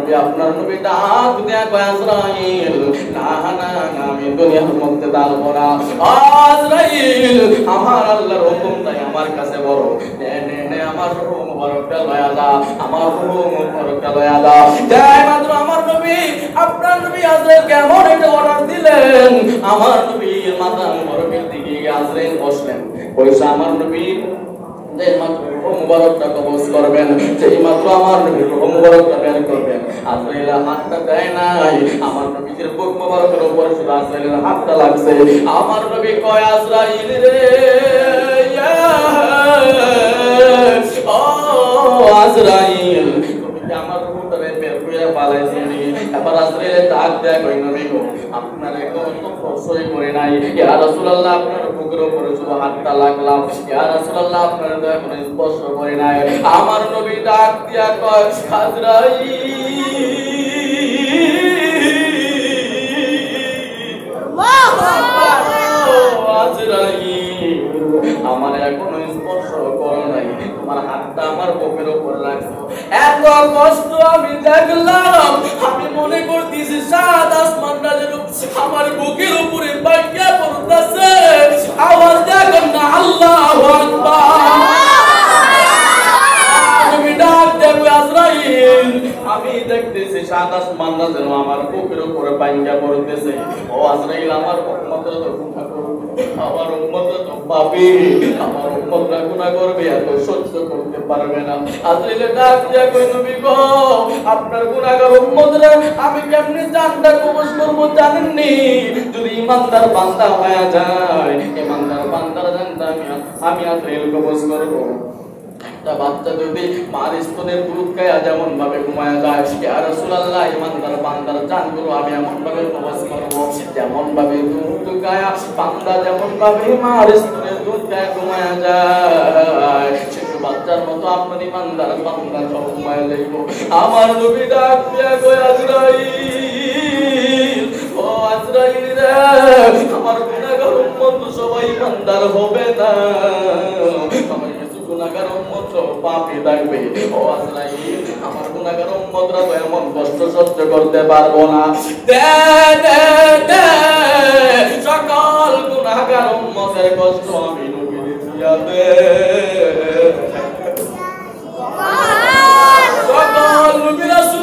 নবী আপনার নবী ডাক দিয়া কয় আজরাইল না না আমি দুনিয়ার মধ্যে দাঁড়াবো না আজরাইল আমার আল্লাহর হুকুমটাই আমার কাছে বড় নে আমার রূহ মুবারকটা লয়া দা আমার রূহ মুবারকটা লয়া দা তাই মাত্র আমার নবী আপনার নবী আজরাইল কেমন একটা অর্ডার দিলেন আমার নবী মাথা মুবারকের দিকে আজরাইল বসলেন কইছে আমার নবী যেই মাত্র রূহ মুবারকটা কবজ করবেন যেই মাত্র আমার নবী রূহ মুবারকটা বের করবেন আজরাইল হাতটা দেয় নাই আমার নবীর বুক মুবারকের উপর শুধু আজরাইলের হাতটা লাগছে আমার নবী কয় আজরাইল রে ও আজরাইল তুমি কি আমার রূহটা বের করে পালাইছিলি এবার আজরাইল ডাক দেয় কই নবী গো আপনারে কোন প্রশ্নই করে নাই ইয়া রাসূলুল্লাহ আপনার বুকের উপরে শুধু হাতটা লাগলাম ইয়া রাসূলুল্লাহ আপনার দয়া করে স্পর্শ করে নাই আমার নবী ডাক দিয়া কয় আজরাইল আমার এখনো স্পর্শ করো নাই তোমার হাতটা আমার বুকের উপর লাগছে এত কষ্ট আমি দেখলাম আমি মনে করতেছি সাত আসমানটা যেন আমার বুকের উপরে ভাঙিয়া পড়তেছে আওয়াজ দেখো না আল্লাহু আকবার আমি ডাক দেব আজরাইল আমি দেখতেছি সাত আসমানটা যেন আমার বুকের উপরে ভাঙিয়া পড়তেছে ও আজরাইল আমার উম্মতরা তো গুনাহ করবে আমার উম্মতরা তো পাপী আমার উম্মতরা গুনাহ করবে এত সহ্য করতে পারবে না আজরাইল ডাক দিয়া কই নবী গো আপনার গুনাহগার উম্মতরা আমি কেমনে জানটা কবজ করব জানেননি যদি ইমানদার বান্দা হয়ে যায় ইমানদার বান্দার জানটা আমি আজরাইল কবজ করব বাচ্চা যদি মার স্তনের দুধ খায়া যেমন ভাবে ঘুমায়া যায় ইয়া রাসূলুল্লাহ ইমানদার বান্দার জানগুলো আমি এমন ভাবে কবজ করব যেমন ভাবে দুধ খায়া বান্দা যেমন ভাবে মার স্তনের দুধ খায়া ঘুমায়া যায় শিশু বাচ্চার মতো আপনার ইমানদার বান্দা সব ঘুমায়া যাইব আমার নবী ডাক দিয়া কই আজরাইল ও আজরাইল রে আমার গুনাহগার উম্মত সবাই ইমানদার হবে না আমার গুনাহগার উম্মত পাপী থাকবে ও আজরাইল আমার গুনাহগার উম্মতরা তো এমন কষ্ট সহ্য করতে পারবো না দে দে দে সকল গুনাহগার উম্মতের কষ্ট আমি নবী দিয়া দে সকল নবী রাসূল